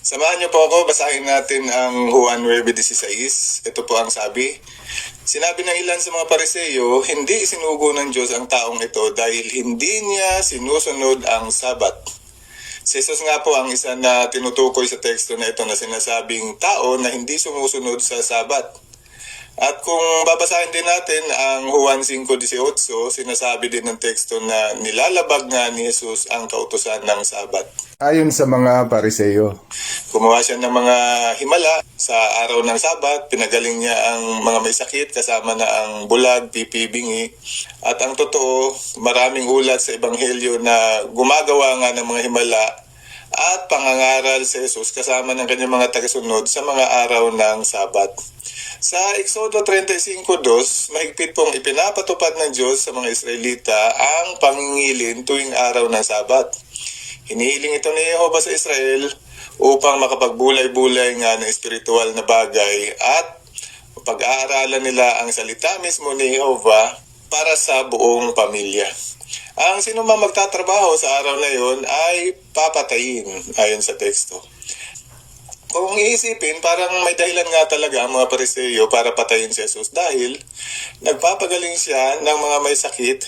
Samahan niyo po ako, basahin natin ang Juan 9:16. Ito po ang sabi. Sinabi ng ilan sa mga Pariseo, hindi isinugo ng Diyos ang taong ito dahil hindi niya sinusunod ang Sabat. Si Jesus nga po ang isa na tinutukoy sa teksto na ito na sinasabing tao na hindi sumusunod sa Sabat. At kung babasahin din natin ang Juan 5:18, sinasabi din ng teksto na nilalabag nga ni Jesus ang kautusan ng Sabat. Ayon sa mga Pariseo, Gumawa siya ng mga himala sa araw ng Sabat, pinagaling niya ang mga may sakit kasama na ang bulag, pipi, bingi. At ang totoo, maraming ulat sa Ebanghelyo na gumagawa nga ng mga himala at pangangaral si Jesus kasama ng kanyang mga tagasunod sa mga araw ng Sabat. Sa Exodo 35:2, mahigpit pong ipinapatupad ng Diyos sa mga Israelita ang pangingilin tuwing araw ng Sabat. Hinihiling ito ni Jehovah sa Israel upang makapagbulay-bulay nga ng espiritual na bagay at pag-aaralan nila ang salita mismo ni Jehovah para sa buong pamilya. Ang sinumang magtatrabaho sa araw na yon ay papatayin ayon sa teksto. Kung iisipin, parang may dahilan nga talaga ang mga Pariseo para patayin si Jesus dahil nagpapagaling siya ng mga may sakit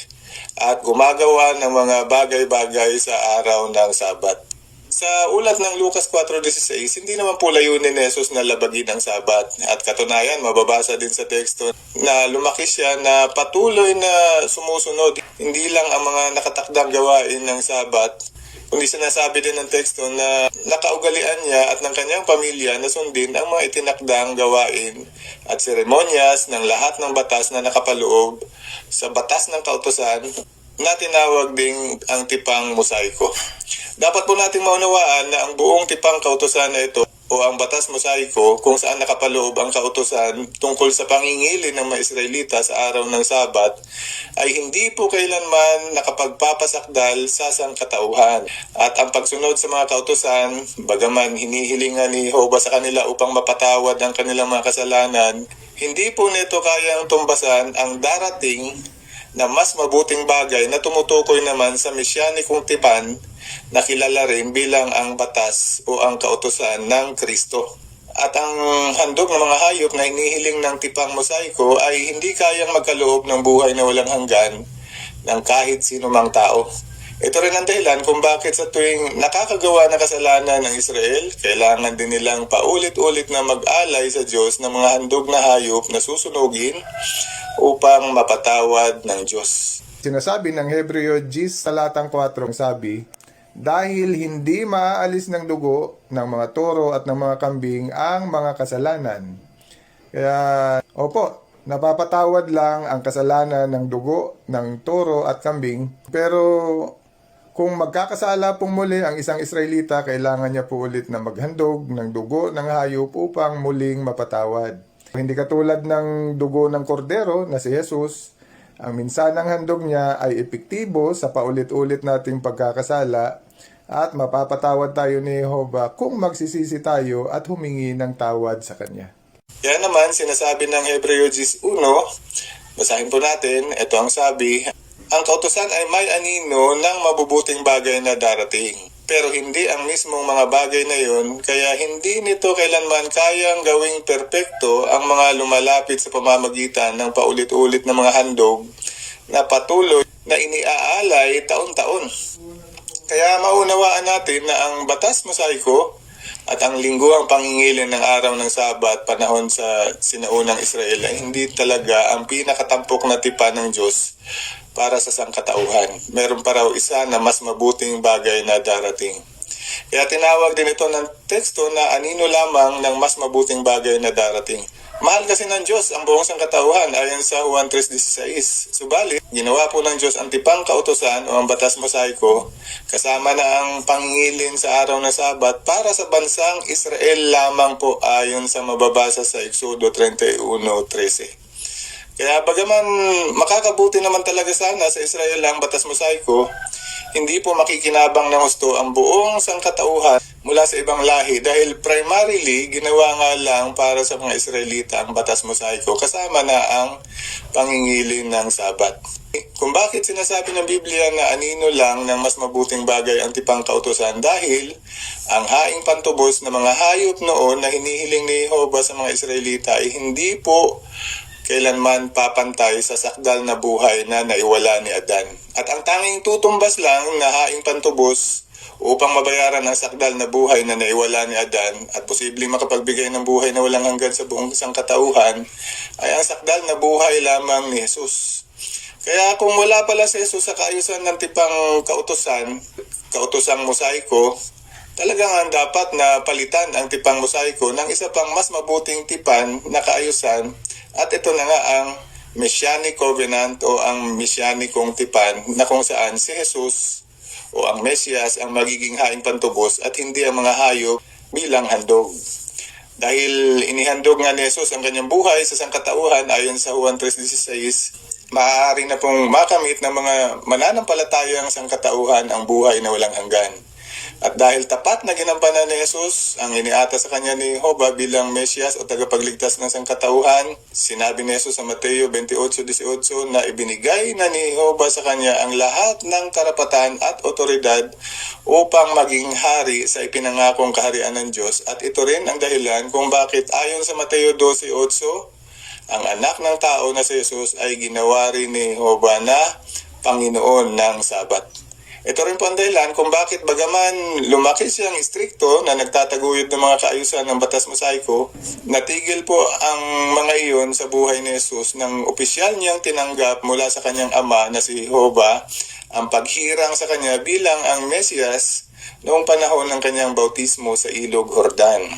at gumagawa ng mga bagay-bagay sa araw ng Sabat. Sa ulat ng Lucas 4:16, hindi naman po layunin ni Jesus na labagin ang Sabat. At katunayan, mababasa din sa teksto na lumaki siya na patuloy na sumusunod. Hindi lang ang mga nakatakdang gawain ng Sabat, kundi sinasabi din ng teksto na nakaugalian niya at ng kanyang pamilya na sundin ang mga itinakdang gawain at seremonyas ng lahat ng batas na nakapaloob sa batas ng kautusan na tinawag ding ang tipang mosaiko. Dapat po nating maunawaan na ang buong tipang kautusan na ito o ang batas mosaiko kung saan nakapaloob ang kautusan tungkol sa pangingilin ng mga Israelita sa araw ng Sabat ay hindi po kailanman nakapagpapasakdal sa sangkatauhan. At ang pagsunod sa mga kautusan, bagaman hinihilingan ni Jehovah sa kanila upang mapatawad ang kanilang mga kasalanan, hindi po nito kayang tumbasan ang darating na mas mabuting bagay na tumutukoy naman sa mesyanikong tipan na kilala rin bilang ang batas o ang kautusan ng Kristo. At ang handog ng mga hayop na hinihiling ng tipang mosaiko ay hindi kayang magkaloob ng buhay na walang hanggan ng kahit sino mang tao. Ito rin ang dahilan kung bakit sa tuwing nakakagawa ng kasalanan ng Israel, kailangan din nilang paulit-ulit na mag-alay sa Diyos ng mga handog na hayop na susunugin upang mapatawad ng Diyos. sinasabi ng Hebreo 10 talatang 4 sabi, dahil hindi maaalis ng dugo ng mga toro at ng mga kambing ang mga kasalanan. Kaya, napapatawad lang ang kasalanan ng dugo, ng toro at kambing. Pero kung magkakasala pong muli ang isang Israelita, kailangan niya po ulit na maghandog ng dugo ng hayop upang muling mapatawad. Hindi katulad ng dugo ng kordero na si Jesus, ang minsanang handog niya ay epektibo sa paulit-ulit nating pagkakasala at mapapatawad tayo ni Jehovah kung magsisisi tayo at humingi ng tawad sa Kanya. Yan naman, sinasabi ng Hebreo 10:1, basahin po natin, ito ang sabi, ang kautusan ay may anino ng mabubuting bagay na darating. Pero hindi ang mismong mga bagay na yon, kaya hindi nito kailanman kayang gawing perpekto ang mga lumalapit sa pamamagitan ng paulit-ulit na mga handog na patuloy na iniaalay taon-taon. Kaya maunawaan natin na ang batas mosaiko at ang lingguhang pangingilin ng araw ng Sabat panahon sa sinaunang Israel ay hindi talaga ang pinakatampok na tipan ng Diyos para sa sangkatauhan. Meron pa raw isa na mas mabuting bagay na darating. Kaya tinawag din ito ng teksto na anino lamang ng mas mabuting bagay na darating. Mahal kasi ng Diyos ang buong sangkatauhan ayon sa Juan 3:16. Subalit, ginawa po ng Diyos ang tipang kautusan o ang batas mosaiko kasama na ang pangingilin sa araw ng Sabat para sa bansang Israel lamang po ayon sa mababasa sa Exodo 31:13. Kaya bagaman makakabuti naman talaga sana sa Israel ang batas mosaiko, hindi po makikinabang ng husto ang buong sangkatauhan mula sa ibang lahi dahil primarily ginawa nga lang para sa mga Israelita ang batas mosaiko kasama na ang pangingilin ng Sabat. Kung bakit sinasabi ng Biblia na anino lang ng mas mabuting bagay ang tipang kautusan dahil ang haing pantubos ng mga hayop noon na hinihiling ni Jehovah sa mga Israelita ay hindi po kailanman papantay sa sakdal na buhay na naiwala ni Adan. At ang tanging tutumbas lang na haing pantubos upang mabayaran ang sakdal na buhay na naiwala ni Adan at posibleng makapagbigay ng buhay na walang hanggan sa buong sangkatauhan ay ang sakdal na buhay lamang ni Jesus. Kaya kung wala pala si Jesus sa kaayusan ng tipang kautosang mosaiko, talagang dapat na palitan ang tipang mosaiko ng isa pang mas mabuting tipan na kaayusan. At ito na nga ang Messianic Covenant o ang Messianicong tipan na kung saan si Jesus o ang Mesias ang magiging haing pantubos at hindi ang mga hayop bilang handog. Dahil inihandog nga ni Jesus ang kanyang buhay sa sangkatauhan ayon sa Juan 3:16, maaari na pong makamit ng mga mananampalatayang sangkatauhan ang buhay na walang hanggan. At dahil tapat na ginampanan ni Jesus ang iniata sa kanya ni Jehovah bilang Mesias o tagapagligtas ng sangkatauhan, sinabi ni Jesus sa Mateo 28:18 na ibinigay na ni Jehovah sa kanya ang lahat ng karapatan at otoridad upang maging hari sa ipinangakong kaharian ng Diyos. At ito rin ang dahilan kung bakit ayon sa Mateo 12:8, ang anak ng tao na si Jesus ay ginawa rin ni Jehovah na Panginoon ng Sabat. Ito rin po ang dahilan kung bakit bagaman lumaki siyang istrikto na nagtataguyod ng mga kaayusan ng batas mosaiko, natigil po ang mga iyon sa buhay ni Jesus nang opisyal niyang tinanggap mula sa kanyang ama na si Jehovah ang paghirang sa kanya bilang ang Mesias noong panahon ng kanyang bautismo sa ilog Jordan.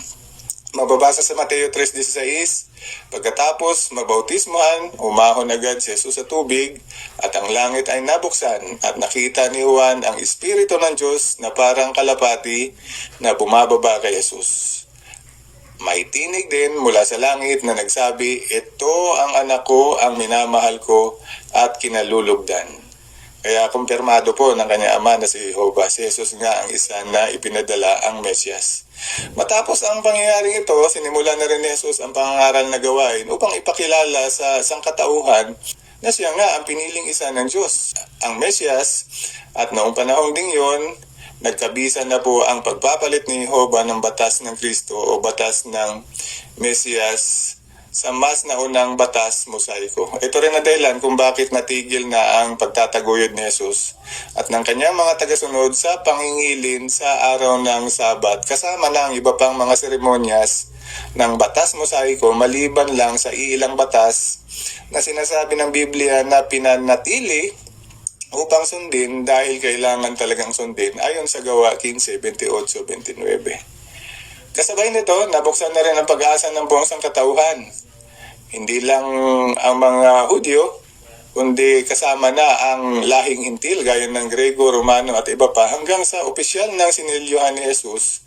Mababasa sa Mateo 3:16, pagkatapos mabautismohan, umahon agad si Jesus sa tubig at ang langit ay nabuksan at nakita ni Juan ang Espiritu ng Diyos na parang kalapati na bumababa kay Jesus. May tinig din mula sa langit na nagsabi, "Ito ang anak ko, ang minamahal ko at kinalulugdan." Kaya kumpirmado po ng kanyang ama na si Jehovah, si Jesus nga ang isa na ipinadala ang Mesias. Matapos ang pangyayaring ito, sinimulan na rin ni Jesus ang pangangaral na gawain upang ipakilala sa sangkatauhan na siya nga ang piniling isa ng Diyos, ang Mesias. At noong panahong ding yon, nagkabisa na po ang pagpapalit ni Jehovah ng batas ng Kristo o batas ng Mesias sa mas naunang batas mosaiko. Ito rin ang dahilan kung bakit natigil na ang pagtataguyod ni Jesus at ng kanyang mga tagasunod sa pangingilin sa araw ng Sabat kasama na ang iba pang mga seremonyas ng batas mosaiko maliban lang sa ilang batas na sinasabi ng Biblia na pinanatili upang sundin dahil kailangan talagang sundin ayon sa Gawa 15:28-29. Kasabay nito, nabuksan na rin ang pag-asa ng buong sangkatauhan. Hindi lang ang mga Hudyo, kundi kasama na ang lahing Hintil gaya ng Grego, Romano at iba pa hanggang sa opisyal ng sinilyohan ni Jesus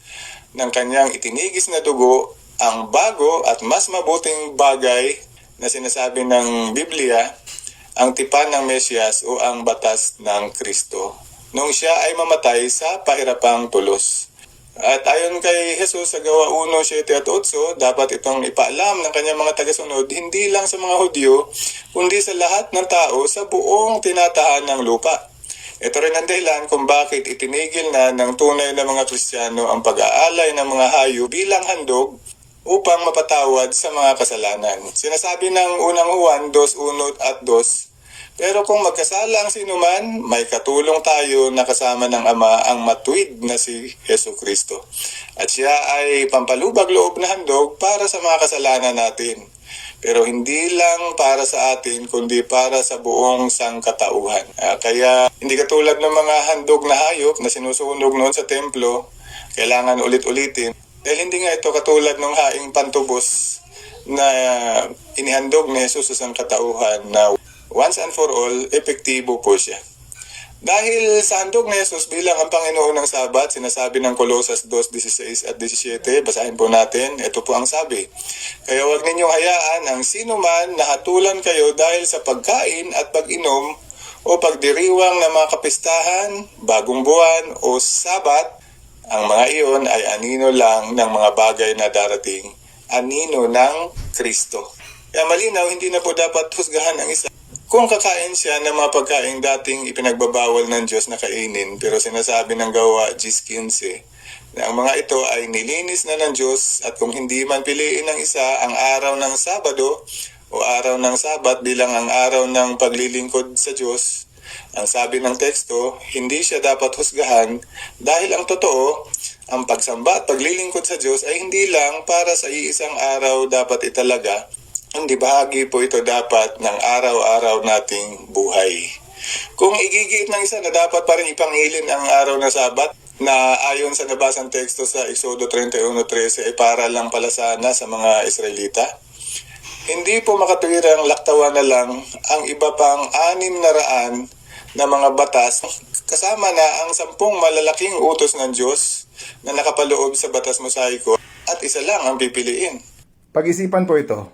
ng kanyang itinigis na dugo, ang bago at mas mabuting bagay na sinasabi ng Biblia, ang tipan ng Mesias o ang batas ng Kristo nung siya ay mamatay sa pahirapang tulos. At ayon kay Jesus sa Gawa 1:7 at 8, dapat itong ipaalam ng kanyang mga tagasunod hindi lang sa mga Hudyo, kundi sa lahat ng tao sa buong tinatahan ng lupa. Ito rin ang dahilan kung bakit itinigil na ng tunay na mga Kristiyano ang pag-aalay ng mga hayop bilang handog upang mapatawad sa mga kasalanan. Sinasabi ng unang Juan 2:1 at 2, pero kung magkasala ang sinuman, may katulong tayo na kasama ng Ama ang matuwid na si Hesus Kristo. At siya ay pampalubag loob na handog para sa mga kasalanan natin. Pero hindi lang para sa atin, kundi para sa buong sangkatauhan. Kaya hindi katulad ng mga handog na hayop na sinusunog noon sa templo, kailangan ulit-ulitin. Dahil hindi nga ito katulad ng haing pantubos na inihandog ni Jesus sa sangkatauhan na once and for all, epektibo po siya. Dahil sa handog ni Jesus bilang ang Panginoon ng Sabat, sinasabi ng Colosas 2:16 at 17, basahin po natin, ito po ang sabi, "Kaya huwag ninyong hayaan ang sino man na hatulan kayo dahil sa pagkain at pag-inom o pagdiriwang ng mga kapistahan, bagong buwan o sabat, ang mga iyon ay anino lang ng mga bagay na darating, anino ng Kristo. Kaya malinaw, hindi na po dapat husgahan ang isa. Kung kakain siya ng mga pagkain dating ipinagbabawal ng Diyos na kainin, pero sinasabi ng Gawa 10:15 na ang mga ito ay nilinis na ng Diyos, at kung hindi man piliin ng isa ang araw ng Sabado o araw ng Sabat bilang ang araw ng paglilingkod sa Diyos, ang sabi ng teksto, hindi siya dapat husgahan dahil ang totoo, ang pagsamba at paglilingkod sa Diyos ay hindi lang para sa iisang araw dapat italaga, hindi bahagi po ito dapat ng araw-araw nating buhay. Kung igigiit ng isa na dapat pa rin ipangilin ang araw na Sabat, na ayon sa nabasang teksto sa Exodo 31:13 ay para lang pala sana sa mga Israelita, hindi po makatwirang laktawan na lang ang iba pang 600 na mga batas kasama na ang 10 malalaking utos ng Diyos na nakapaloob sa batas mosaiko, at isa lang ang pipiliin. Pag-isipan po ito.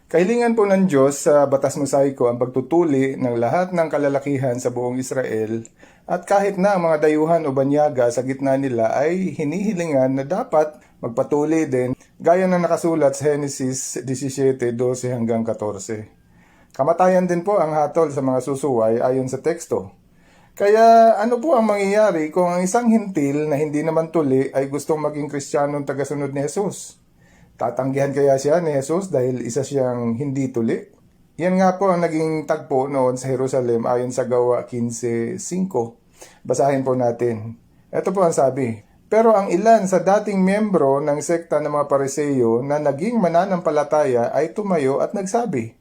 Kahilingan po ng Diyos sa batas mosaiko ang pagtutuli ng lahat ng kalalakihan sa buong Israel, at kahit na ang mga dayuhan o banyaga sa gitna nila ay hinihilingan na dapat magpatuli din gaya ng nakasulat sa Genesis 17:12 hanggang 14. Kamatayan din po ang hatol sa mga susuway ayon sa teksto. Kaya ano po ang mangyayari kung ang isang hintil na hindi naman tuli ay gustong maging Kristiyanong tagasunod ni Jesus? Tatanggihan kaya siya ni Jesus dahil isa siyang hindi tuli? Yan nga po ang naging tagpo noon sa Jerusalem ayon sa Gawa 15:5. Basahin po natin. Ito po ang sabi. Pero ang ilan sa dating miyembro ng sekta ng mga Pariseo na naging mananampalataya ay tumayo at nagsabi,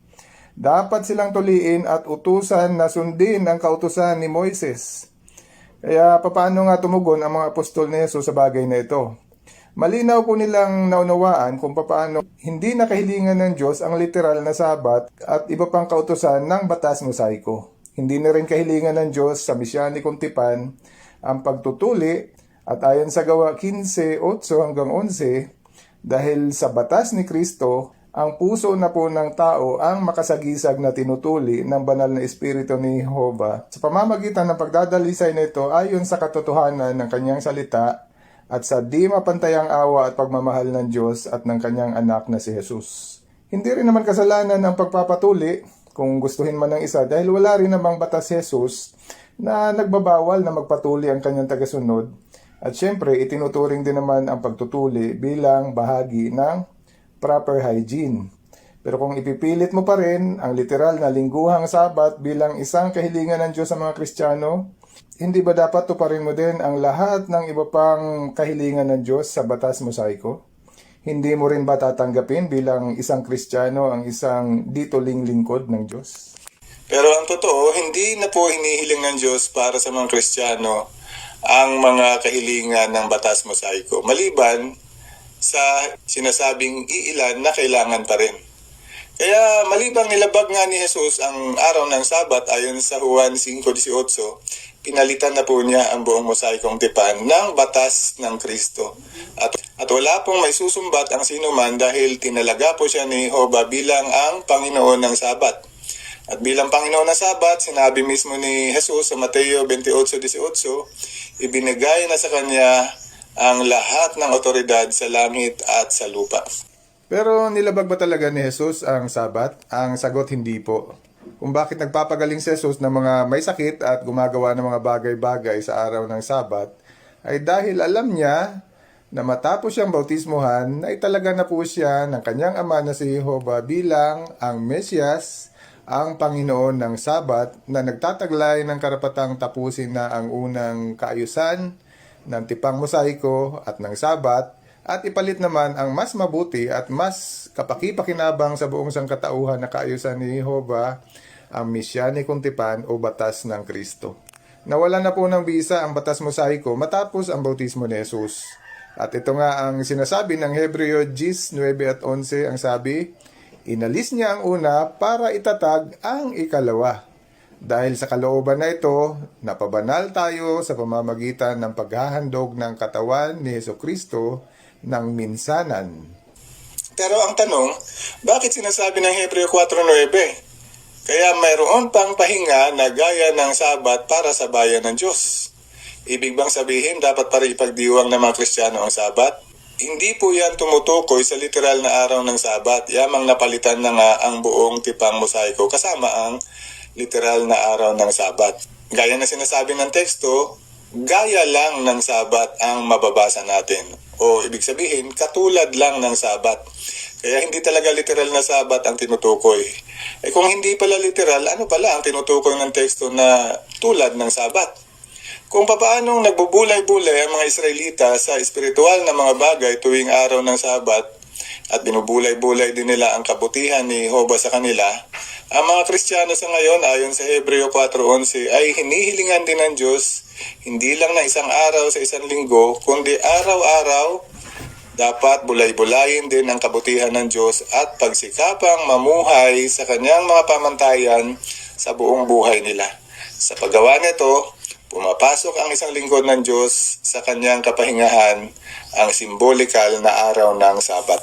dapat silang tuliin at utusan na sundin ang kautusan ni Moises. Kaya papaano nga tumugon ang mga apostol ni Jesus sa bagay na ito? Malinaw po nilang naunawaan kung papaano hindi nakahilingan ng Diyos ang literal na sabat at iba pang kautusan ng batas mosaiko. Hindi na rin kahilingan ng Diyos sa Misyanikong Tipan ang pagtutuli, at ayon sa Gawa 15:8 hanggang 11, dahil sa batas ni Kristo, ang puso na po ng tao ang makasagisag na tinutuli ng banal na Espiritu ni Jehovah sa pamamagitan ng pagdadalisay na ito ayon sa katotohanan ng kanyang salita at sa di mapantayang awa at pagmamahal ng Diyos at ng kanyang anak na si Jesus. Hindi rin naman kasalanan ang pagpapatuli kung gustuhin man ng isa dahil wala rin namang batas si Jesus na nagbabawal na magpatuli ang kanyang tagasunod, at syempre itinuturing din naman ang pagtutuli bilang bahagi ng proper hygiene. Pero kung ipipilit mo pa rin ang literal na lingguhang sabat bilang isang kahilingan ng Diyos sa mga Kristiyano, hindi ba dapat tuparin mo din ang lahat ng iba pang kahilingan ng Diyos sa batas mosaiko? Hindi mo rin ba tatanggapin bilang isang Kristiyano ang isang dituling lingkod ng Diyos? Pero ang totoo, hindi na po hinihiling ng Diyos para sa mga Kristiyano ang mga kahilingan ng batas mosaiko, maliban sa sinasabing iilan na kailangan pa rin. Kaya malibang nilabag nga ni Jesus ang araw ng Sabat ayon sa Juan 5:18, pinalitan na po niya ang buong mosaikong tipan ng batas ng Kristo. At wala pong may susumbat ang sinuman dahil tinalaga po siya ni Jehovah bilang ang Panginoon ng Sabat. At bilang Panginoon ng Sabat, sinabi mismo ni Jesus sa Mateo 28:18, ibinigay na sa kanya ang lahat ng otoridad sa langit at sa lupa. Pero nilabag ba talaga ni Jesus ang Sabat? Ang sagot, hindi po. Kung bakit nagpapagaling si Jesus ng mga may sakit at gumagawa ng mga bagay-bagay sa araw ng Sabat, ay dahil alam niya na matapos siyang bautismuhan, ay talaga na po siya ng kanyang ama na si Jehovah bilang ang Mesyas, ang Panginoon ng Sabat, na nagtataglay ng karapatang tapusin na ang unang kaayusan ng tipang mosaiko at ng Sabat, at ipalit naman ang mas mabuti at mas kapaki-pakinabang sa buong sangkatauhan na kaayusan ni Jehovah, ang Misyanikong Tipan o batas ng Kristo. Nawala na po ng bisa ang batas mosaiko matapos ang bautismo ni Jesus. At ito nga ang sinasabi ng Hebreo 10:9-11, ang sabi, inalis niya ang una para itatag ang ikalawa. Dahil sa kalooban na ito, napabanal tayo sa pamamagitan ng paghahandog ng katawan ni Jesucristo ng minsanan. Pero ang tanong, bakit sinasabi ng Hebreo 4:9? Kaya mayroon pang pahinga na gaya ng Sabat para sa bayan ng Diyos. Ibig bang sabihin dapat para ipagdiwang ng mga Kristiyano ang Sabat? Hindi po yan tumutukoy sa literal na araw ng Sabat. Yamang napalitan na nga ang buong tipang mosaiko kasama ang literal na araw ng Sabat. Gaya na sinasabi ng teksto, gaya lang ng Sabat ang mababasa natin. O ibig sabihin, katulad lang ng Sabat. Kaya hindi talaga literal na Sabat ang tinutukoy. Kung hindi pala literal, ano pala ang tinutukoy ng teksto na tulad ng Sabat? Kung papaanong nagbubulay-bulay ang mga Israelita sa espiritual na mga bagay tuwing araw ng Sabat at binubulay-bulay din nila ang kabutihan ni Jehovah sa kanila, ang mga Kristiyano sa ngayon ayon sa Hebreo 4:11 ay hinihilingan din ng Diyos hindi lang na isang araw sa isang linggo, kundi araw-araw dapat bulay-bulayin din ang kabutihan ng Diyos at pagsikapang mamuhay sa kanyang mga pamantayan sa buong buhay nila. Sa paggawa nito, pumapasok ang isang lingkod ng Diyos sa kanyang kapahingahan, ang simbolikal na araw ng Sabat.